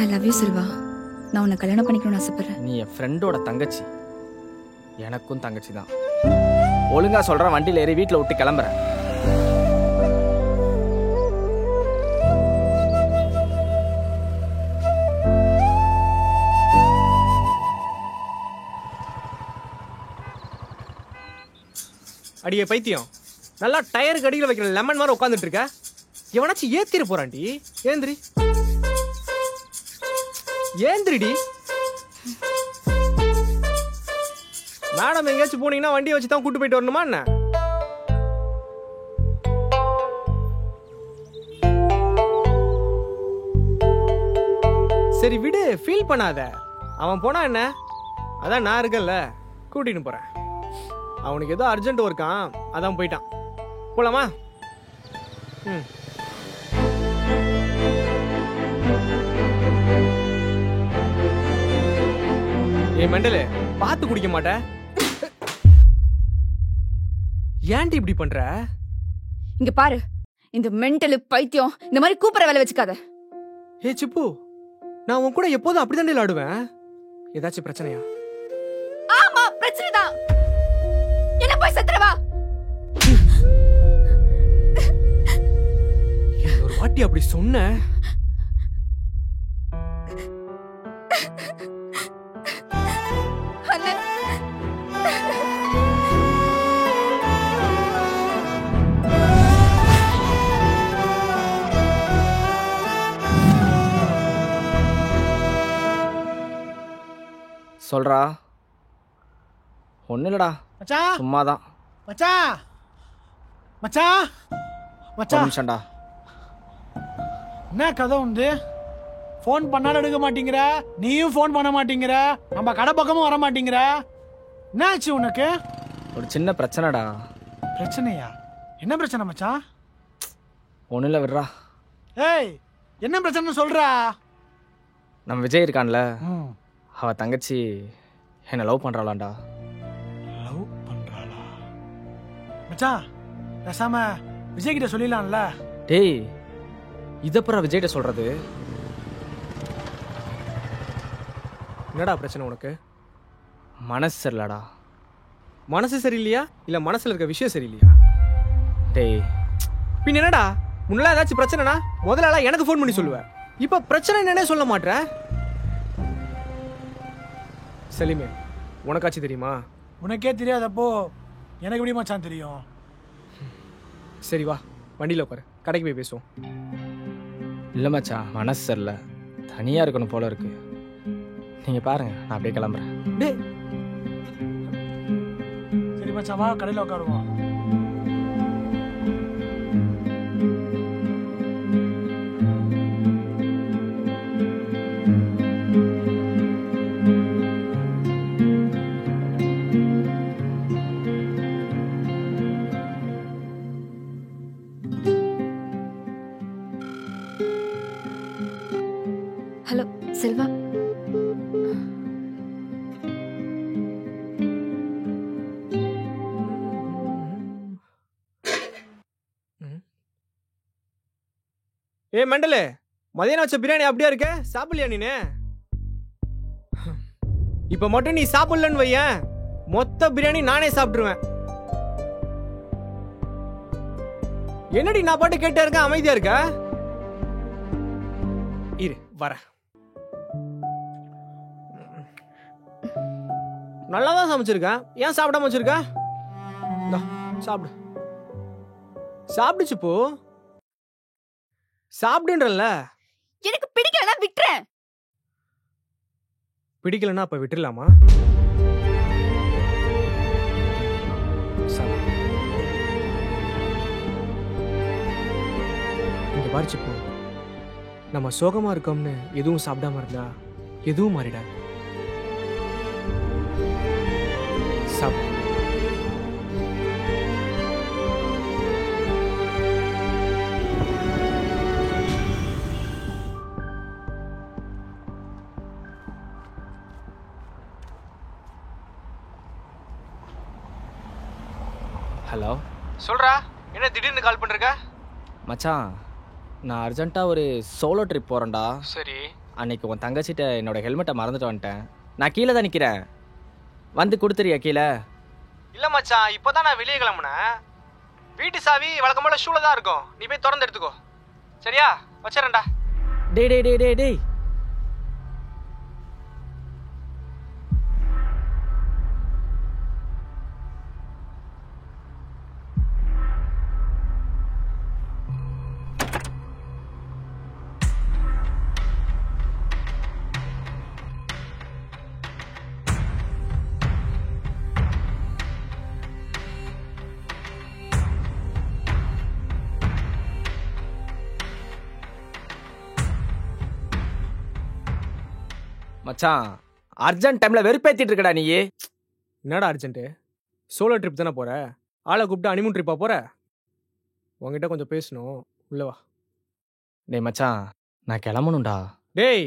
I love you Selva. நான் உன்னை கல்யாணம் பண்ணிக்கணும்னு ஆசைப்படுறேன். நீ என் ஃப்ரெண்டோட தங்கச்சி, எனக்கும் தங்கச்சி தான். ஒழுங்கா சொல்கிறேன், வண்டியில் ஏறி வீட்டில் விட்டு கிளம்புறேன். அடியே பைத்தியம், நல்லா டயருக்கு அடியில் வைக்கிற லெமன் மாதிரி உட்காந்துட்டு இருக்க. எவனாச்சும் ஏத்திர போறான்டி. ஏந்திரி ஏந்திரிடி. மேடம் எங்கேயாச்சும் போனீங்கன்னா வண்டியை வச்சு தான் கூட்டு போயிட்டு வரணுமா என்ன? சரி விடு, ஃபீல் பண்ணாத. அவன் போனா என்ன, அதான் நான் இருக்கேன்ல, கூட்டின்னு போறேன். அவனுக்கு ஏதோ அர்ஜென்ட் ஒர்க்கான், அதான் போயிட்டான். போலாமா? ம். ஏய் மெண்டலு, பார்த்து குடிக்க மாட்ட? ஏன்டி இப்படி பண்ற? இங்க பாரு, இந்த மென்டல் பைத்தியம் இந்த மாதிரி கூப்பிட வேலை வச்சுக்காத. ஏ சிப்பு, நான் உன் கூட எப்போதும் அப்படிதான் விளையாடுவேன். ஏதாச்சும் பிரச்சனையா? ஆமா பிரச்சனை தான். என்ன போய் செத்துறவா? ஒரு வாட்டி அப்படி சொன்ன. சொல்றா. ஒன்றும் இல்லடா, மச்சான் சும்மாதான். மச்சான் மச்சான் ஒரு மச்சான், நிமிஷம்டா. என்ன கதை உண்டு? ஃபோன் பண்ணாலும் எடுக்க மாட்டேங்கிற, நீயும் ஃபோன் பண்ண மாட்டேங்கிற, நம்ம கடை பக்கமும் வர மாட்டேங்கிற. என்ன ஆச்சு உனக்கு? ஒரு சின்ன பிரச்சனைடா. பிரச்சனையா? என்ன பிரச்சனை மச்சான்? ஒன்றும் இல்லை, விடுறா. ஏய், என்ன பிரச்சனை சொல்றா? நம்ம விஜய் இருக்கான்ல, ம், அவ தங்கச்சி என்னை லவ் பண்ணுறாளாண்டா. லவ் பண்றாளா? மச்சான் பேசாம விஜய் கிட்ட சொல்லிடலாம்ல. டேய், இதப்புறம் விஜய்கிட்ட சொல்றது? என்னடா பிரச்சனை உனக்கு? மனசு சரியில்லடா. மனசு சரியில்லையா இல்ல மனசுல இருக்க விஷயம் சரியில்லையா? டேய், பின் என்னடா, முன்னெல்லாம் ஏதாச்சும் பிரச்சனைனா முதல்ல எனக்கு ஃபோன் பண்ணி சொல்லுவேன். இப்ப பிரச்சனை என்னன்னே சொல்ல மாட்ற. சலீமே, உனக்காச்சும் தெரியுமா? உனக்கே தெரியாதப்போ எனக்கு எப்படி மச்சான் தெரியும்? சரி வா, வண்டியில் உட்காரு, கடைக்கு போய் பேசுவோம். இல்லை மச்சான், மனசு சரியில்லை, தனியாக இருக்கணும் போல இருக்கு. நீங்கள் பாருங்க, நான் அப்படியே கிளம்புறேன். டேய், சரி மச்சான் வா, கடையில் உட்காருவோம். ஹலோ செல்வா. ஏ மெண்டலு, மதியானம் வச்ச பிரியாணி அப்படியே இருக்க, சாப்பிடலையா நீனு? இப்ப மட்டும் நீ சாப்பிடலன்னு வையேன், மொத்த பிரியாணி நானே சாப்பிட்டுருவேன். என்னடி நான் பாட்டு கேட்டே இருக்க, அமைதியா இருக்க? இரு வரேன். நல்லாதான் சமைச்சிருக்கேன், ஏன் சாப்பிடாம வச்சிருக்க? சாப்பிடு சாப்பிடுச்சு போ, சாப்பிடுன்றல. எனக்கு பிடிக்கலனா விட்டுறேன். பிடிக்கலன்னா அப்ப விட்டுலாமா? இங்க பாரிச்சு போ, நம்ம சோகமா இருக்கோம்னு எதுவும் சாப்பிடாம இருந்தா எதுவும் மாறிடாது. சாப்பிடு. ஹலோ, சொல்றா, என்ன திடீர்னு கால் பண்றீங்க? மச்சான், நான் அர்ஜென்ட்டாக ஒரு சோலோ ட்ரிப் போகிறேன்டா. சரி. அன்னைக்கு உன் தங்கச்சிட்ட என்னோட ஹெல்மெட்டை மறந்துட்டு வந்துட்டேன். நான் கீழே தான் நிற்கிறேன், வந்து கொடுத்துறியா கீழே? இல்லை மச்சான், இப்போ தான் நான் வெளியே கிளம்புனேன். வீட்டு சாவி வழக்கம் போல ஷூல தான் இருக்கும், நீ போய் திறந்து எடுத்துக்கோ. சரியா? வச்சிடறேன்டா. டேய் டேய் டேய் டேய் டேய் மச்சான், அர்ஜென்ட் டைம்ல வெறுப்பேத்திட்டு இருக்கடா நீ. என்னடா அர்ஜென்ட்டு? சோலோ ட்ரிப் தானே போற? ஆளை கூப்பிட்டு அனிமூன் ட்ரிப்பா போற? உங்ககிட்ட கொஞ்சம் பேசணும், உள்ள வா. டேய் மச்சான், நான் கிளம்பணும்டா. டேய்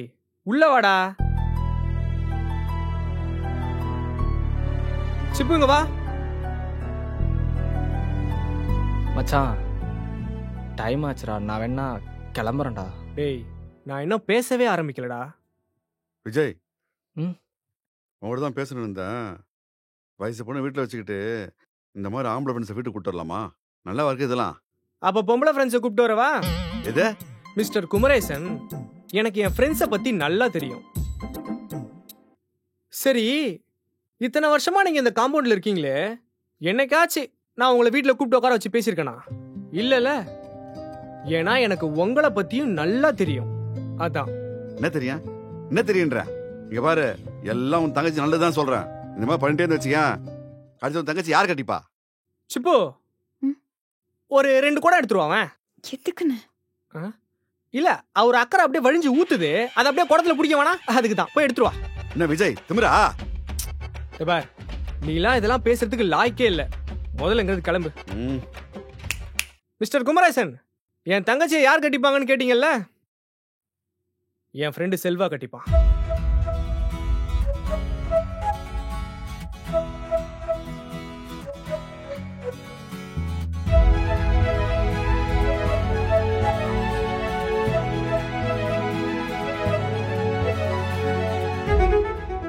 உள்ள வாடா. சிப்புங்க வா. மச்சான் டைம் ஆச்சுடா, நான் வேணா கிளம்புறேன்டா. டேய் நான் இன்னும் பேசவே ஆரம்பிக்கலடா. விஜய், ம் உங்கள்கிட்ட தான் பேசணும் இருந்தேன். வயசு பொண்ணு வீட்டில் வச்சுக்கிட்டு இந்த மாதிரி ஆம்பளை ஃப்ரெண்ட்ஸை வீட்டுக்கு கூப்பிட்டு வரலாமா? நல்லா இருக்கு இதெல்லாம். அப்ப பொம்பளை ஃப்ரெண்ட்ஸை கூப்பிட்டு வரவா? எது? மிஸ்டர் குமரேசன், எனக்கு என் ஃப்ரெண்ட்ஸை பத்தி நல்லா தெரியும். சரி, இத்தனை வருஷமா நீங்க இந்த காம்பவுண்ட்ல இருக்கீங்களே, என்னைக்காச்சு நான் உங்களை வீட்டில் கூப்பிட்டு உட்கார வச்சு பேசியிருக்கேனா? இல்லல. ஏன்னா எனக்கு உங்களை பத்தியும் நல்லா தெரியும். அதான். என்ன தெரியும்? என்ன தெரியுன்ற? இங்க பாரு, எல்லாம் உன் தங்கச்சி நல்லதுதான் சொல்றேன். இந்த மாதிரி பண்ணிட்டே வச்சுக்கேன், அடுத்து உன் தங்கச்சி யார் கட்டிப்பா? சிப்பு, ஒரு 2 குடம் எடுத்துருவான். எதுக்குன்னு? இல்ல, அவர் அக்கறை அப்படியே வழிஞ்சு ஊத்துது, அதை அப்படியே குடத்துல பிடிக்க வேணா, அதுக்கு தான். போய் எடுத்துருவா. என்ன விஜய் திமிரா? பார், நீலாம் இதெல்லாம் பேசுறதுக்கு லாய்க்கே இல்ல. முதல்ல எங்கிறது கிளம்பு. மிஸ்டர் குமரேசன், என் தங்கச்சியை யார் கட்டிப்பாங்கன்னு கேட்டீங்கல்ல, என் ஃப்ரெண்டு செல்வா கட்டிப்பான்.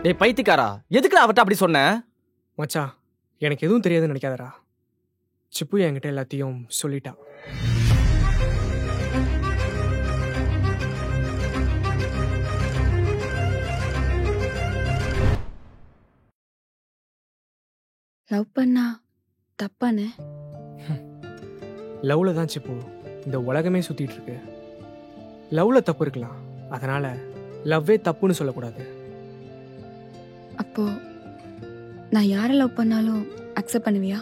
டேய் பைத்தியக்காரா, எதுக்குடா அவட்ட அப்படி சொன்ன? மச்சான், எனக்கு எதுவும் தெரியாதுன்னு நினைக்காதடா. சிப்பு என்கிட்ட எல்லாத்தையும் சொல்லிட்டான். லவ் பண்ணா தப்பானு? லவ்ல தான் சிப்பு இந்த உலகமே சுத்திட்டு இருக்கு. லவ்ல தப்பு இருக்கலாம், அதனால லவ்வே தப்புன்னு சொல்லக்கூடாது. அப்போ நான் யாரை லவ் பண்ணாலும் அக்செப்ட் பண்ணுவியா?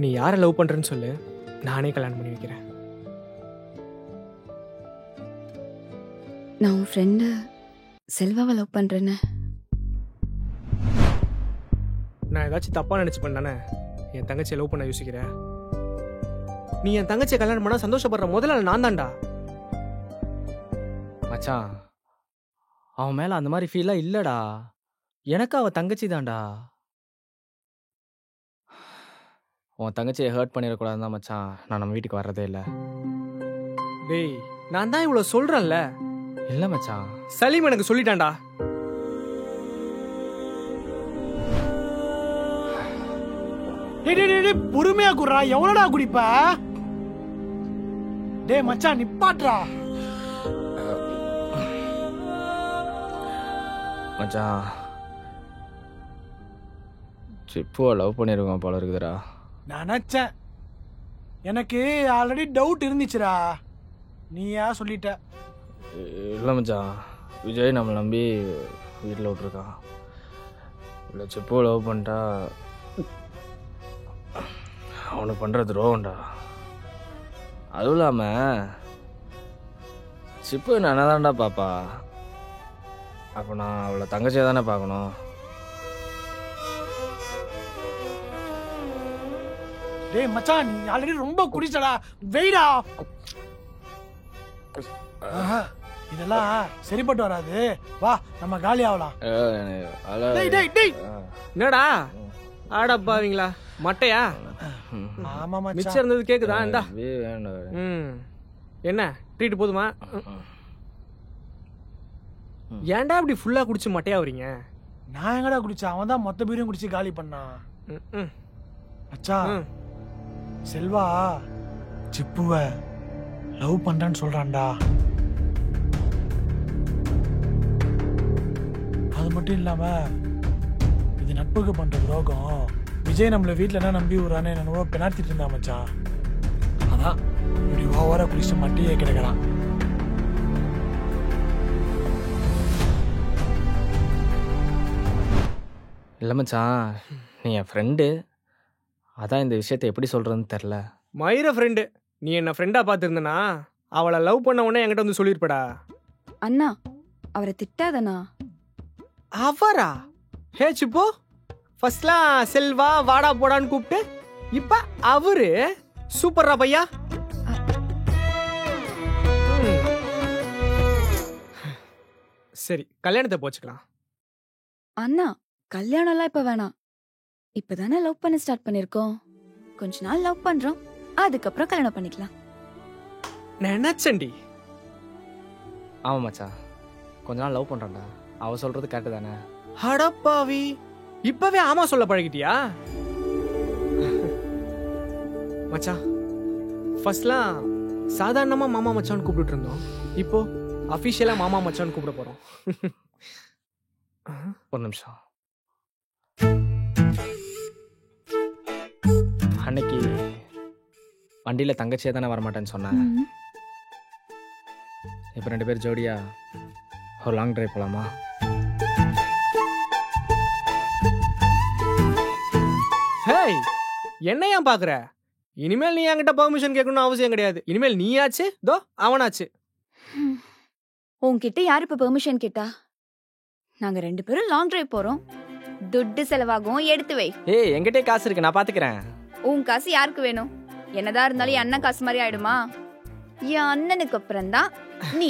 நீ யாரை லவ் பண்றேன்னு சொல்லு, நானே கல்யாணம் பண்ணி வைக்கிறேன். நான் உன் ஃப்ரெண்டு செல்வாவை லவ் பண்றேன்னு. நான் ஏதாச்சும் தப்பா நினைச்சு பண்ணானே என் தங்கச்சியை லவ் பண்ண யோசிக்கிற? நீ என் தங்கச்சியை கல்யாணம் பண்ணா சந்தோஷப்படுற முதல்ல நான் தான்டா. மச்சான், அவன் மேல அந்த மாதிரி ஃபீல்லாம் இல்லடா. எனக்கு அவ தங்கச்சி தான்டா. உன் தங்கச்சியை ஹர்ட் பண்ணிடக்கூடாதுன்னு தான் மச்சான் நான் நம்ம வீட்டுக்கு வர்றதே இல்லை. டேய், நான் தான் இவ்வளவு சொல்றேன்ல. இல்லை மச்சான், சலீம் எனக்கு சொல்லிட்டான்டா. பொறுமையா குடுறா, எவ்வளோடா குடிப்ப? டேய் மச்சான் நிப்பாட்றா. மச்சான் சிப்புவை லவ் பண்ணிருக்கோம் போல இருக்குதுடா. நினைச்சேன், எனக்கு ஆல்ரெடி டவுட் இருந்துச்சுடா, நீயா சொல்லிட்ட. இல்லை மச்சான், விஜய் நம்மளை நம்பி வீட்டில் விட்ருக்கான். இல்லை சிப்புவை லவ் பண்ணிட்டா அவனுக்கு பண்ணுற துரோகம்டா. அதுவும் இல்லாமல் சிப்பு என்ன தான்டா பாப்பா, அப்போ நான் அவளை தங்கச்சியை தானே பார்க்கணும். டேய் மச்சான், நீ ஆல்ரெடி ரொம்ப குடிச்சடா, வெயிடா. இதெல்லாம் சரிப்பட்டு வராது, வா நம்ம காலி ஆகலாம். டேய் டேய் டேய், என்னடா ஆடப்பாவீங்களா மட்டையா? ஆமா மச்சான், மிச்சம் இருந்தது கேக்குதா? இந்தா. என்ன ட்ரீட் போதுமா? ஏன்டா இப்படி ஃபுல்லா குடிச்சு மட்டையாவறீங்க? நான் எங்கடா குடிச்சேன்? அவன் தான் மொத்த பீரையும் குடிச்சு காலி பண்ணான். மச்சான், செல்வா சிப்புவ லவ் பண்றேன்னு சொல்றான்டா. அது மட்டும் இல்லாம இது நட்புக்கு பண்ற துரோகம். விஜய் நம்மள வீட்டுல என்ன நம்பி விடுறான்னு என்னவோ பெனாத்திட்டு இருந்தா மச்சான். அதான் இப்படி ஓவரா குடிச்சு மட்டியே கிடக்கிறான். இல்லை மச்சான், நீ என் ஃப்ரெண்டு, அதான் இந்த விஷயத்தை எப்படி சொல்கிறதுன்னு தெரில. மயிர ஃப்ரெண்டு, நீ என்ன ஃப்ரெண்டா பார்த்துருந்தனா அவளை லவ் பண்ண உடனே என்கிட்ட வந்து சொல்லியிருப்படா. அண்ணா அவரை திட்டாதண்ணா. அவரா? ஹே சிப்போ, ஃபர்ஸ்ட்லாம் செல்வா வாடா போடான்னு கூப்பிட்டு இப்ப அவரு சூப்பர்ரா பையா. சரி, கல்யாணத்தை போச்சுக்கலாம். அண்ணா கல்யாணம்லாம் இப்ப வேணாம். இப்பதானே லவ் பண்ண ஸ்டார்ட் பண்ணிருக்கோம். கொஞ்ச நாள் லவ் பண்றோம், அதுக்கப்புறம் கல்யாணம் பண்ணிக்கலாம். நினைச்சண்டி. ஆமாம் மச்சான், கொஞ்ச நாள் லவ் பண்ணுறேன்டா. அவ சொல்கிறது கரெக்டு தானே? அடப்பாவி, இப்பவே ஆமா சொல்ல பழகிட்டியா? மச்சான், ஃபர்ஸ்ட்லாம் சாதாரணமா மாமா மச்சான்னு கூப்பிட்டு இருந்தோம். இப்போ அஃபிஷியலா மாமா மச்சான்னு கூப்பிட போறோம். ஒரு நிமிஷம். அன்னைக்கு வண்டியில் தங்கச்சியே தானே வரமாட்டேன்னு சொன்னேன். இப்போ 2 பேர் ஜோடியா ஒரு லாங் டிரைவ் போகலாமா? ஹேய், என்ன ஏன் பாக்குற? இனிமேல் நீ என்கிட்ட பெர்மிஷன் கேட்கணும்னு அவசியம் கிடையாது. இனிமேல் நீயாச்சு, தோ அவனாச்சு. உன்கிட்ட யாரு இப்ப பெர்மிஷன் கேட்டா? நாங்க 2 பேரும் லாங் டிரைவ் போறோம். துட்டு செலவாகும், எடுத்து வை. ஏய், என்கிட்டே காசு இருக்கு, நான் பார்த்துக்கிறேன். உன் காசு யாருக்கு வேணும்? என்னதான் இருந்தாலும் என் அண்ணன் காசு மாதிரி ஆயிடுமா? என் அண்ணனுக்கு அப்புறம் தான் நீ.